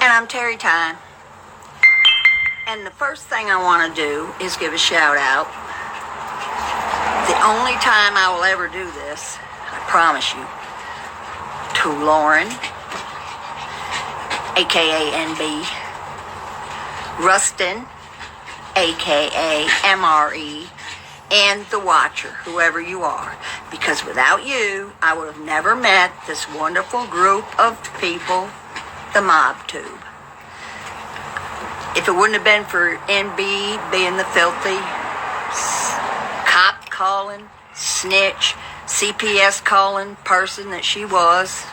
And I'm Terrietime. And the first thing I want to do is give a shout out. The only time I will ever do this, I promise you, to Lauren, aka NB, Rustin, aka MRE, and the Watcher, whoever you are. Because without you, I would have never met this wonderful group of people, the Mob Tube. If it wouldn't have been for NB being the filthy, cop calling, snitch, CPS calling person that she was,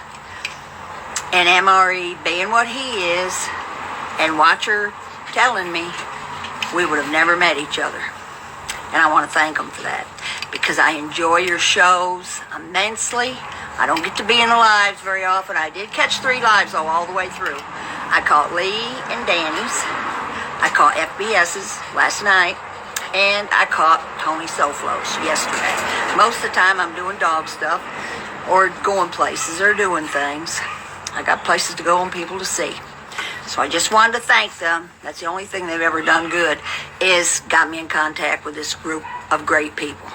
and MRE being what he is, and Watcher telling me, we would have never met each other. And I want to thank them for that, because I enjoy your shows immensely. I don't get to be in the lives very often. I did catch 3 lives, though, all the way through. I caught Lee and Danny's. I caught FBS's last night. And I caught Tony Soflo's yesterday. Most of the time, I'm doing dog stuff or going places or doing things. I got places to go and people to see. So I just wanted to thank them. That's the only thing they've ever done good, is got me in contact with this group of great people.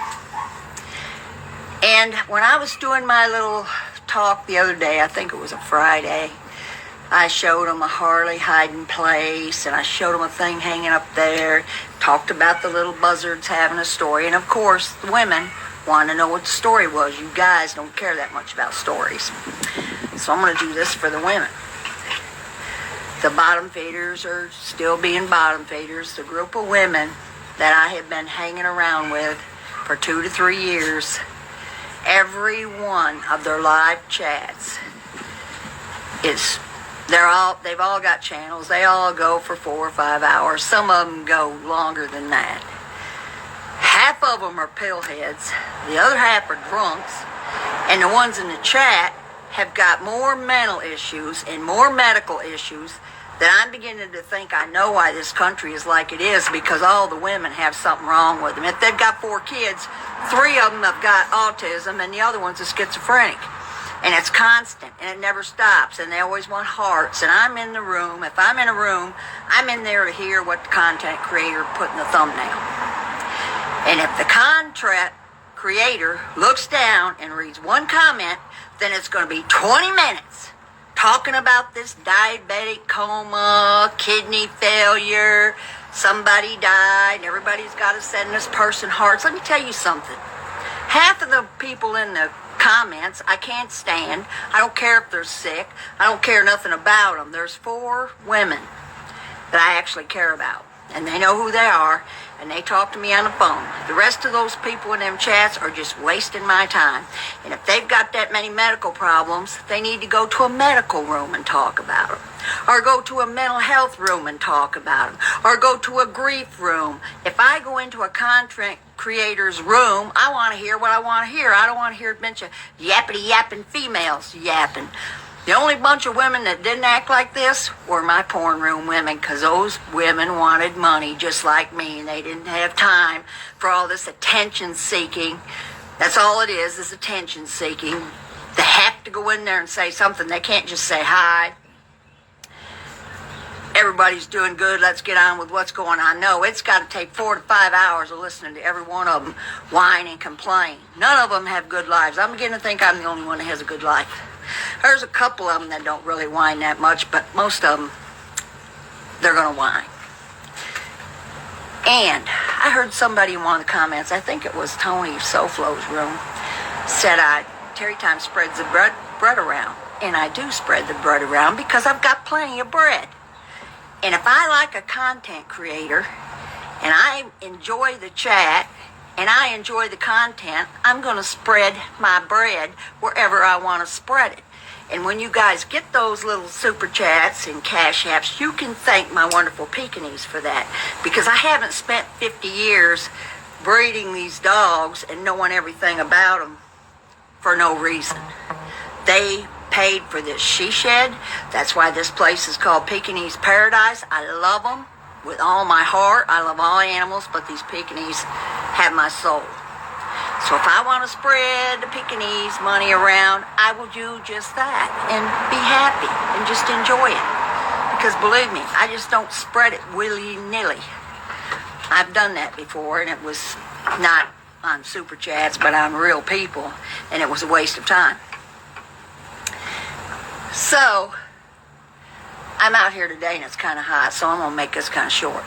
And when I was doing my little talk the other day, I think it was a Friday, I showed them a Harley hiding place, and I showed them a thing hanging up there, talked about the little buzzards having a story, and of course the women want to know what the story was. You guys don't care that much about stories. So I'm going to do this for the women. The bottom feeders are still being bottom feeders. The group of women that I have been hanging around with for 2 to 3 years, every one of their live chats is, they've all got channels. They all go for 4 or 5 hours. Some of them go longer than that. Half of them are pillheads. The other half are drunks. And the ones in the chat have got more mental issues and more medical issues that I'm beginning to think I know why this country is like it is, because all the women have something wrong with them. If they've got 4 kids, 3 of them have got autism and the other one's a schizophrenic. And it's constant, and it never stops, and they always want hearts. And I'm in the room. If I'm in a room, I'm in there to hear what the content creator put in the thumbnail. And if the content creator looks down and reads one comment, then it's going to be 20 minutes talking about this diabetic coma, kidney failure, somebody died, and everybody's got to send this person hearts. Let me tell you something. Half of the people in the comments I can't stand. I don't care if they're sick. I don't care nothing about them. There's 4 women that I actually care about, and they know who they are, and they talk to me on the phone. The rest of those people in them chats are just wasting my time. And if they've got that many medical problems, they need to go to a medical room and talk about them, or go to a mental health room and talk about them, or go to a grief room. If I go into a content creator's room, I want to hear what I want to hear. I don't want to hear a bunch of yappity-yapping females yapping. The only bunch of women that didn't act like this were my porn room women, because those women wanted money just like me, and they didn't have time for all this attention seeking. That's all it is attention seeking. They have to go in there and say something. They can't just say hi. Everybody's doing good, let's get on with what's going on. No, it's got to take 4 to 5 hours of listening to every one of them whine and complain. None of them have good lives. I'm beginning to think I'm the only one that has a good life. There's a couple of them that don't really whine that much, but most of them, they're going to whine. And I heard somebody in one of the comments, I think it was Tony Soflo's room, said Terrietime spreads the bread around. And I do spread the bread around because I've got plenty of bread. And if I like a content creator, and I enjoy the chat, and I enjoy the content, I'm going to spread my bread wherever I want to spread it. And when you guys get those little super chats and cash apps, you can thank my wonderful Pekingese for that. Because I haven't spent 50 years breeding these dogs and knowing everything about them for no reason. They paid for this she shed. That's why this place is called Pekingese Paradise. I love them with all my heart. I love all animals, but these Pekingese have my soul. So if I want to spread the Pekingese money around, I will do just that and be happy and just enjoy it. Because believe me, I just don't spread it willy-nilly. I've done that before, and it was not on super chats, but on real people, and it was a waste of time. So, I'm out here today, and it's kind of hot, so I'm going to make this kind of short.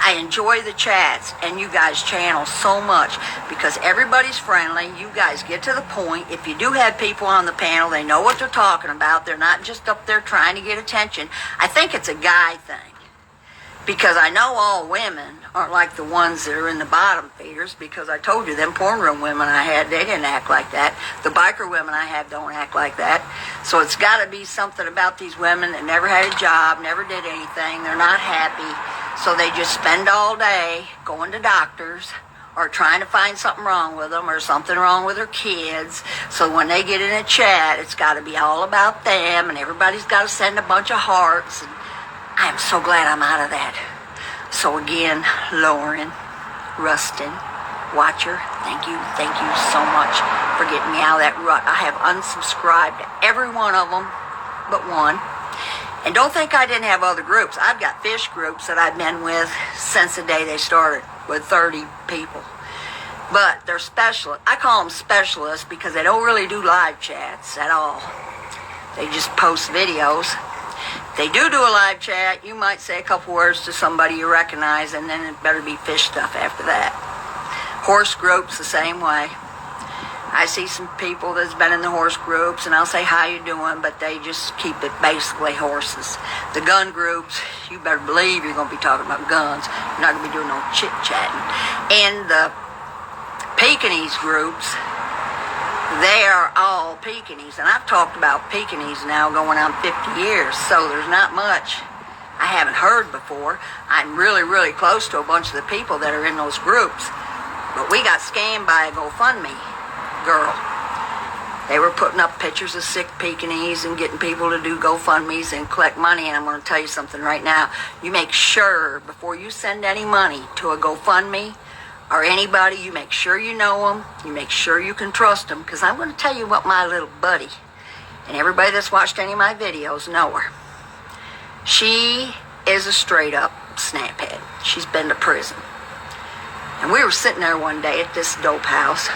I enjoy the chats and you guys' channel so much because everybody's friendly. You guys get to the point. If you do have people on the panel, they know what they're talking about. They're not just up there trying to get attention. I think it's a guy thing because I know all women aren't like the ones that are in the bottom feeders, because I told you them porn room women I had, they didn't act like that. The biker women I have don't act like that. So it's got to be something about these women that never had a job, never did anything. They're not happy. So they just spend all day going to doctors or trying to find something wrong with them or something wrong with their kids. So when they get in a chat, it's got to be all about them, and everybody's got to send a bunch of hearts. And I am so glad I'm out of that. So again, Lauren, Rustin, Watcher, thank you so much for getting me out of that rut. I have unsubscribed to every one of them but one. And don't think I didn't have other groups. I've got fish groups that I've been with since the day they started with 30 people. But they're specialists. I call them specialists because they don't really do live chats at all. They just post videos. They do a live chat. You might say a couple words to somebody you recognize, and then it better be fish stuff after that. Horse groups the same way. I see some people that's been in the horse groups, and I'll say, how you doing? But they just keep it basically horses. The gun groups, you better believe you're going to be talking about guns. You're not going to be doing no chit-chatting. And the Pekingese groups, they are all Pekingese. And I've talked about Pekingese now going on 50 years, so there's not much I haven't heard before. I'm really, really close to a bunch of the people that are in those groups. But we got scammed by a GoFundMe girl. They were putting up pictures of sick Pekingese and getting people to do GoFundMes and collect money. And I'm going to tell you something right now. You make sure before you send any money to a GoFundMe or anybody, you make sure you know them. You make sure you can trust them. Because I'm going to tell you what my little buddy, and everybody that's watched any of my videos know her. She is a straight up snaphead. She's been to prison. And we were sitting there one day at this dope house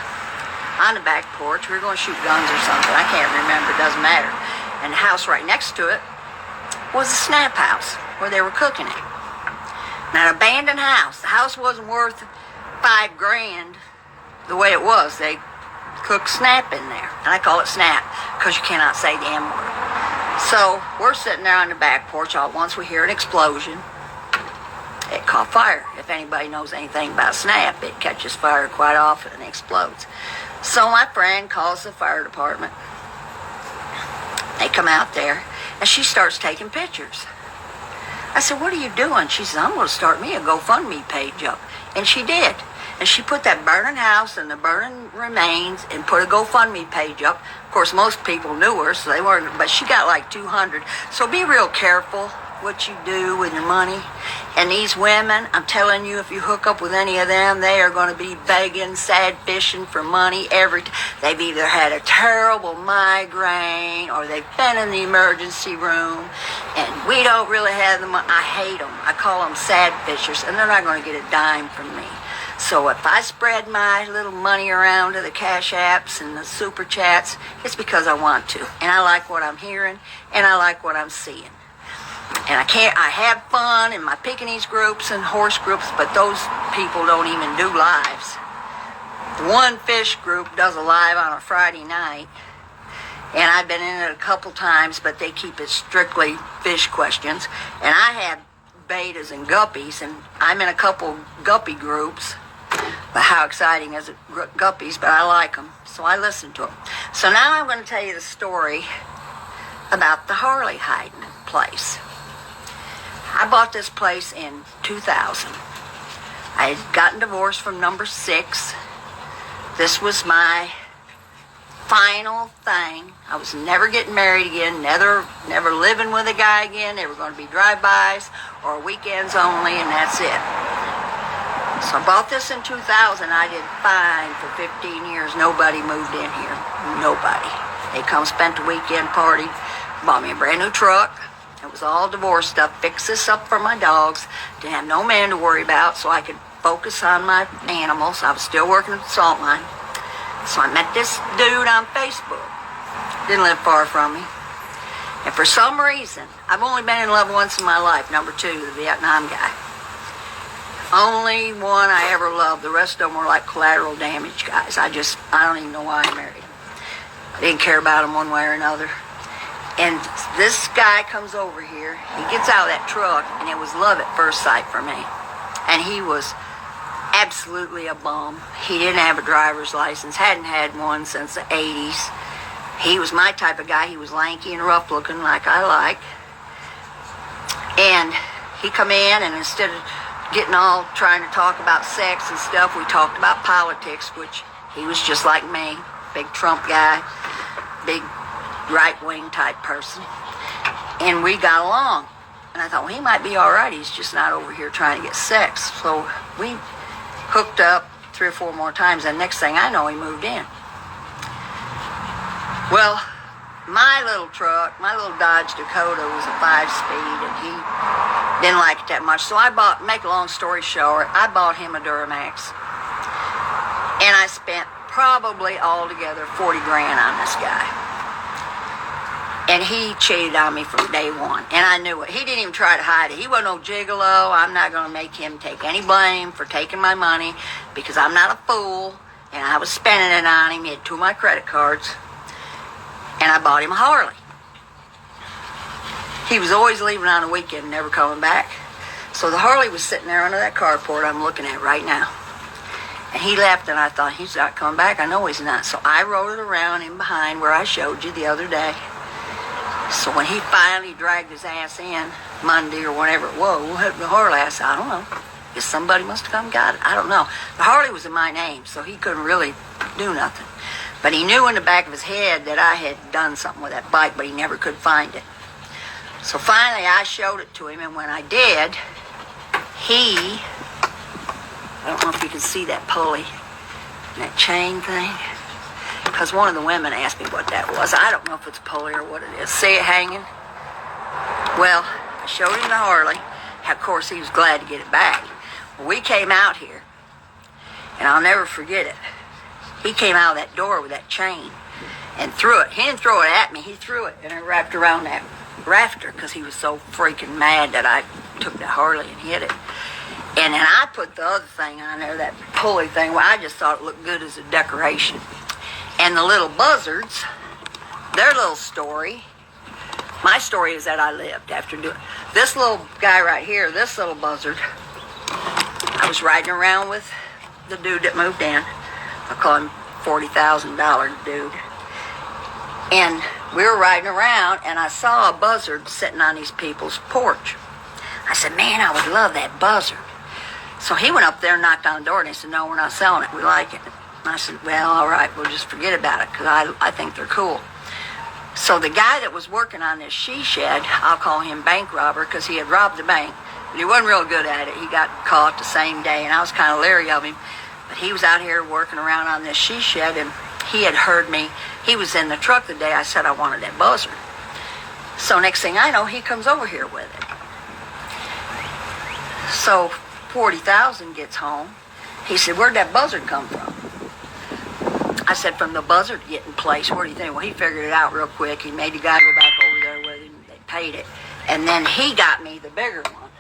on the back porch. We were going to shoot guns or something. I can't remember. It doesn't matter. And the house right next to it was a snap house where they were cooking it. Now, an abandoned house. The house wasn't worth $5,000 the way it was. They cooked snap in there. And I call it snap because you cannot say the M word. So we're sitting there on the back porch. All at once we hear an explosion. It caught fire. If anybody knows anything about snap, it catches fire quite often and explodes. So my friend calls the fire department. They come out there, and she starts taking pictures. I said, what are you doing? She says, I'm going to start me a GoFundMe page up. And she did. And she put that burning house and the burning remains and put a GoFundMe page up. Of course, most people knew her, so they weren't, but she got like 200. So be real careful what you do with your money. And these women, I'm telling you, if you hook up with any of them, they are going to be begging, sad fishing for money every time. They've either had a terrible migraine or they've been in the emergency room, and we don't really have them. I hate them. I call them sad fishers, and they're not going to get a dime from me. So if I spread my little money around to the cash apps and the super chats, it's because I want to. And I like what I'm hearing, and I like what I'm seeing. And I have fun in my Pekingese groups and horse groups, but those people don't even do lives. The one fish group does a live on a Friday night, and I've been in it a couple times, but they keep it strictly fish questions. And I have betas and guppies, and I'm in a couple guppy groups. But how exciting is it, guppies, but I like them, so I listen to them. So now I'm going to tell you the story about the Harley hiding place. I bought this place in 2000. I had gotten divorced from number 6. This was my final thing. I was never getting married again, never living with a guy again. They were going to be drive-bys or weekends only, and that's it. So I bought this in 2000. I did fine for 15 years. Nobody moved in here. Nobody. They come spent the weekend, partied, bought me a brand new truck, It was all divorce stuff. Fix this up for my dogs. Didn't have no man to worry about, so I could focus on my animals. I was still working at the salt mine. So I met this dude on Facebook. Didn't live far from me. And for some reason, I've only been in love once in my life. Number 2, the Vietnam guy. Only one I ever loved. The rest of them were like collateral damage guys. I don't even know why I married him. I didn't care about him one way or another. And this guy comes over here. He gets out of that truck, and it was love at first sight for me. And he was absolutely a bum. He didn't have a driver's license. Hadn't had one since the 80s. He was my type of guy. He was lanky and rough looking like I like. And he come in, and instead of getting all trying to talk about sex and stuff, we talked about politics, which he was just like me. Big Trump guy. Big right-wing type person. And we got along. And I thought, well, he might be all right. He's just not over here trying to get sex. So we hooked up 3 or 4 more times, and next thing I know, he moved in. Well, my little truck, my little Dodge Dakota was a 5-speed, and he didn't like it that much. So make a long story short, I bought him a Duramax. And I spent probably altogether 40 grand on this guy. And he cheated on me from day one. And I knew it. He didn't even try to hide it. He wasn't no gigolo. I'm not going to make him take any blame for taking my money, because I'm not a fool. And I was spending it on him. He had 2 of my credit cards. And I bought him a Harley. He was always leaving on the weekend and never coming back. So the Harley was sitting there under that carport I'm looking at right now. And he left, and I thought, he's not coming back. I know he's not. So I rode it around in behind where I showed you the other day. So when he finally dragged his ass in Monday or whenever it was, what happened to the Harley? I said, I don't know. Guess somebody must have come and got it. I don't know. The Harley was in my name, so he couldn't really do nothing. But he knew in the back of his head that I had done something with that bike, but he never could find it. So finally I showed it to him, and when I did, I don't know if you can see that pulley, that chain thing, because one of the women asked me what that was. I don't know if it's a pulley or what it is. See it hanging? Well, I showed him the Harley. Of course, he was glad to get it back. Well, we came out here, and I'll never forget it. He came out of that door with that chain and threw it. He didn't throw it at me. He threw it, and it wrapped around that rafter because he was so freaking mad that I took that Harley and hit it. And then I put the other thing on there, that pulley thing. Well, I just thought it looked good as a decoration. And the little buzzards, their little story, my story is that I lived after doing this little guy right here, this little buzzard. I was riding around with the dude that moved in. I call him $40,000 dude. And we were riding around, and I saw a buzzard sitting on these people's porch. I said, man, I would love that buzzard. So he went up there and knocked on the door, and he said, no, we're not selling it. We like it. And I said, well, all right, we'll just forget about it, because I think they're cool. So the guy that was working on this she shed, I'll call him bank robber, because he had robbed the bank, but he wasn't real good at it. He got caught the same day, and I was kind of leery of him. But he was out here working around on this she shed, and he had heard me. He was in the truck the day I said I wanted that buzzard. So next thing I know, he comes over here with it. So 40,000 gets home. He said, where'd that buzzard come from? I said, from the buzzard getting placed. What do you think? Well, he figured it out real quick. He made the guy go back over there with him. They paid it. And then he got me the bigger one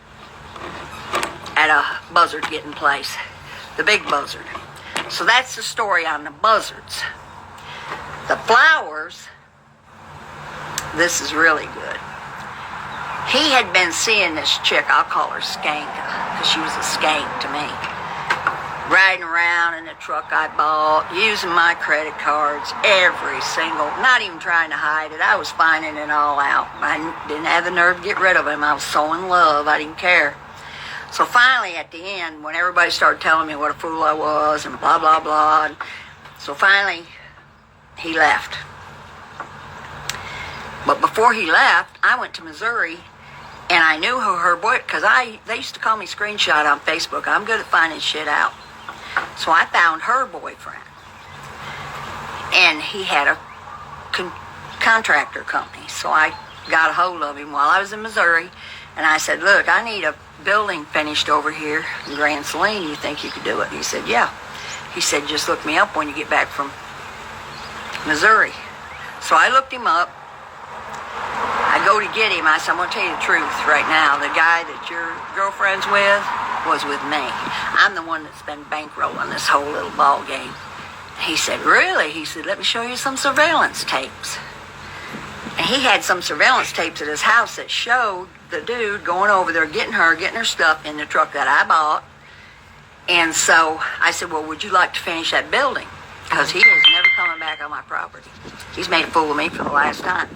at a buzzard getting placed. The big buzzard. So that's the story on the buzzards. The flowers, this is really good. He had been seeing this chick, I'll call her Skanka, because she was a skank to me. Riding around in the truck I bought, using my credit cards, every single, not even trying to hide it. I was finding it all out. I didn't have the nerve to get rid of him. I was so in love, I didn't care. So finally, at the end, when everybody started telling me what a fool I was and blah, blah, blah, so finally, he left. But before he left, I went to Missouri, and I knew who her boy, because they used to call me Screenshot on Facebook. I'm good at finding shit out. So I found her boyfriend. And he had a contractor company. So I got a hold of him while I was in Missouri, and I said, look, I need a building finished over here in Grand Saline. You think you could do it? He said, yeah. He said, just look me up when you get back from Missouri. So I looked him up. I go to get him. I said, I'm going to tell you the truth right now. The guy that your girlfriend's with was with me. I'm the one that's been bankrolling this whole little ball game. He said, really? He said, let me show you some surveillance tapes. And he had some surveillance tapes at his house that showed the dude going over there, getting her stuff in the truck that I bought. And so I said, well, would you like to finish that building? Because he is never coming back on my property. He's made a fool of me for the last time.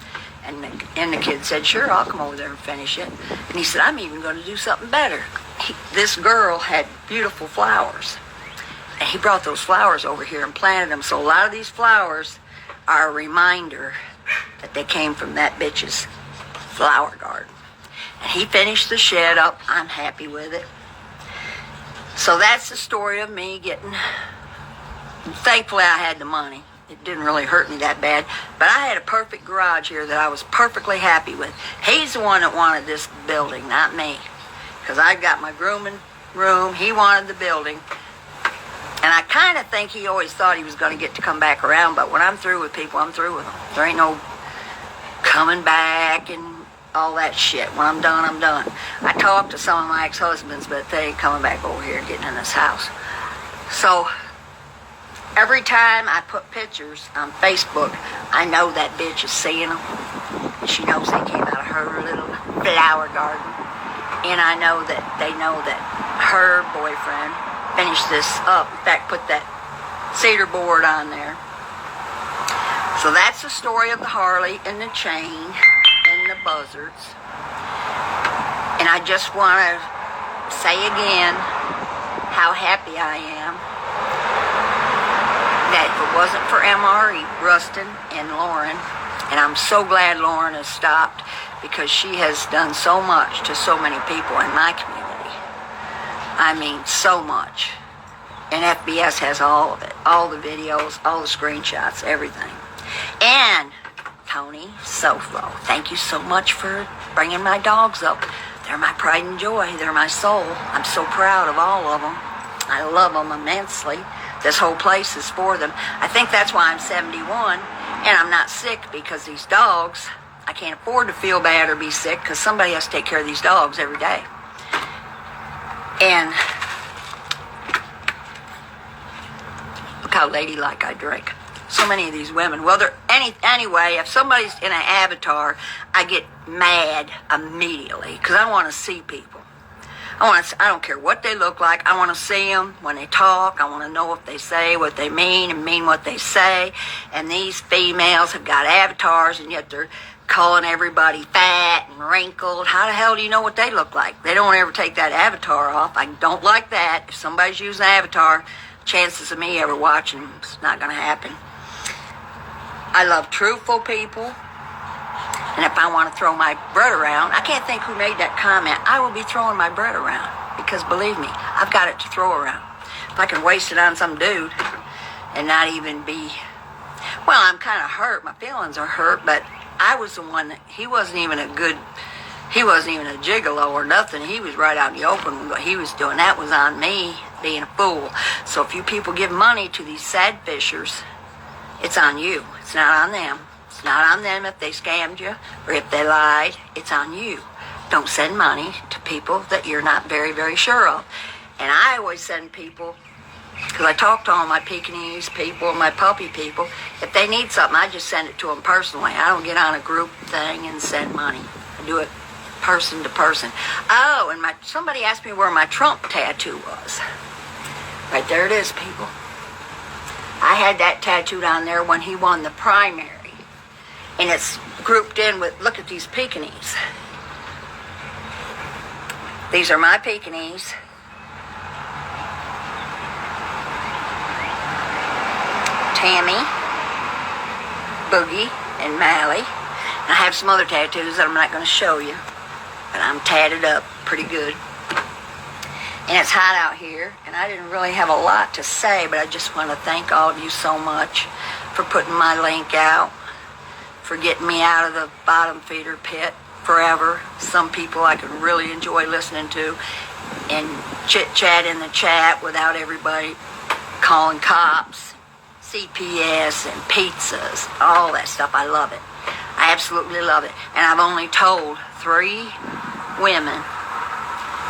And the kid said, sure, I'll come over there and finish it. And he said, I'm even going to do something better. This girl had beautiful flowers. And he brought those flowers over here and planted them. So a lot of these flowers are a reminder that they came from that bitch's flower garden. And he finished the shed up. I'm happy with it. So that's the story of me getting... Thankfully, I had the money. It didn't really hurt me that bad. But I had a perfect garage here that I was perfectly happy with. He's the one that wanted this building, not me. Because I got my grooming room. He wanted the building. And I kind of think he always thought he was going to get to come back around. But when I'm through with people, I'm through with them. There ain't no coming back and all that shit. When I'm done, I'm done. I talked to some of my ex-husbands, but they ain't coming back over here and getting in this house. So... every time I put pictures on Facebook, I know that bitch is seeing them. She knows they came out of her little flower garden. And I know that they know that her boyfriend finished this up. In fact, put that cedar board on there. So that's the story of the Harley and the chain and the buzzards. And I just want to say again how happy I am that if it wasn't for MRE, Rustin, and Lauren, and I'm so glad Lauren has stopped because she has done so much to so many people in my community. I mean, so much. And FBS has all of it, all the videos, all the screenshots, everything. And Tony Soflo, thank you so much for bringing my dogs up. They're my pride and joy. They're my soul. I'm so proud of all of them. I love them immensely. This whole place is for them. I think that's why I'm 71 and I'm not sick, because these dogs, I can't afford to feel bad or be sick because somebody has to take care of these dogs every day. And look how ladylike I drink. So many of these women. Well, anyway, if somebody's in an avatar, I get mad immediately because I want to see people. I don't care what they look like. I want to see them when they talk. I want to know if they say what they mean and mean what they say. And these females have got avatars, and yet they're calling everybody fat and wrinkled. How the hell do you know what they look like? They don't ever take that avatar off. I don't like that. If somebody's using an avatar, chances of me ever watching them, it's not going to happen. I love truthful people. And if I want to throw my bread around, I can't think who made that comment. I will be throwing my bread around because, believe me, I've got it to throw around. If I can waste it on some dude and not even be... Well, I'm kind of hurt. My feelings are hurt, but I was the one that... He wasn't even a gigolo or nothing. He was right out in the open. What he was doing, that was on me being a fool. So if you people give money to these sad fishers, it's on you. It's not on them. It's not on them if they scammed you or if they lied. It's on you. Don't send money to people that you're not very, very sure of. And I always send people, because I talk to all my Pekingese people, my puppy people. If they need something, I just send it to them personally. I don't get on a group thing and send money. I do it person to person. Oh, and somebody asked me where my Trump tattoo was. Right there it is, people. I had that tattooed on there when he won the primary. And it's grouped in with, look at these Pekingese. These are my Pekingese. Tammy, Boogie, and Mally. And I have some other tattoos that I'm not going to show you. But I'm tatted up pretty good. And it's hot out here. And I didn't really have a lot to say, but I just want to thank all of you so much for putting my link out, for getting me out of the bottom feeder pit forever. Some people I could really enjoy listening to, and chit-chat in the chat without everybody calling cops, CPS, and pizzas, all that stuff. I love it. I absolutely love it. And I've only told 3 women,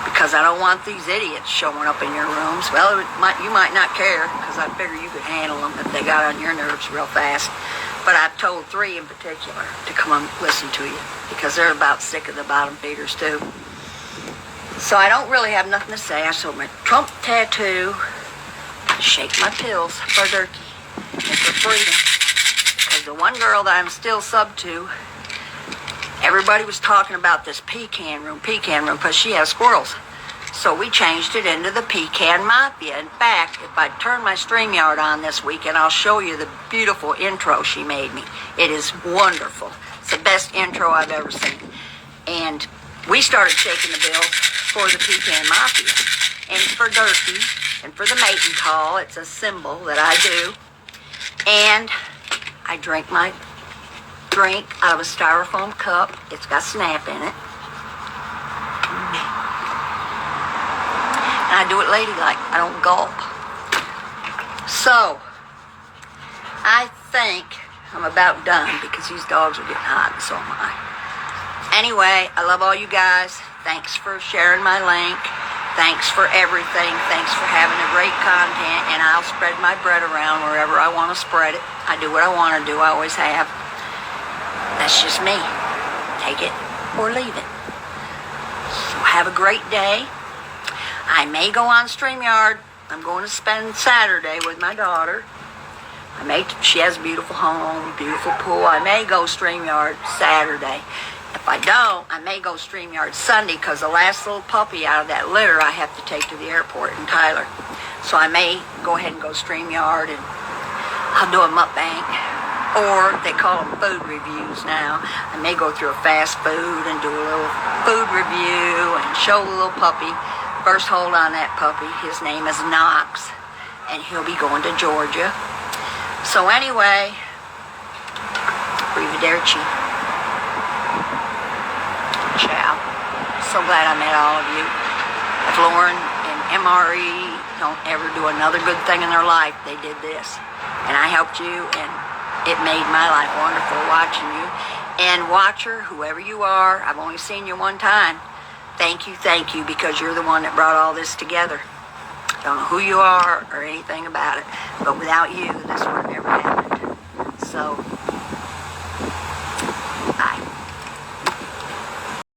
because I don't want these idiots showing up in your rooms. Well, you might not care, because I figure you could handle them if they got on your nerves real fast. But I've told 3 in particular to come and listen to you, because they're about sick of the bottom feeders too. So I don't really have nothing to say. I showed my Trump tattoo, shake my pills for turkey and for freedom. Because the one girl that I'm still sub to, everybody was talking about this pecan room, because she has squirrels. So we changed it into the Pecan Mafia. In fact, if I turn my StreamYard on this weekend, I'll show you the beautiful intro she made me. It is wonderful. It's the best intro I've ever seen. And we started shaking the bills for the Pecan Mafia. And for Durkee, and for the mating call. It's a symbol that I do. And I drink my drink out of a styrofoam cup. It's got snap in it. And I do it ladylike. I don't gulp. So, I think I'm about done because these dogs are getting hot, and so am I. Anyway, I love all you guys. Thanks for sharing my link. Thanks for everything. Thanks for having a great content. And I'll spread my bread around wherever I want to spread it. I do what I want to do. I always have. That's just me. Take it or leave it. So have a great day. I may go on StreamYard. I'm going to spend Saturday with my daughter. She has a beautiful home, beautiful pool. I may go StreamYard Saturday. If I don't, I may go StreamYard Sunday, because the last little puppy out of that litter I have to take to the airport in Tyler. So I may go ahead and go StreamYard, and I'll do a mukbang. Or they call them food reviews now. I may go through a fast food and do a little food review and show the little puppy. First hold on that puppy. His name is Knox, and he'll be going to Georgia. So anyway, arrivederci. Ciao. So glad I met all of you. If Lauren and MRE don't ever do another good thing in their life, they did this. And I helped you, and it made my life wonderful watching you. And watcher, whoever you are, I've only seen you one time. Thank you, because you're the one that brought all this together. Don't know who you are or anything about it, but without you, this would have never happened. So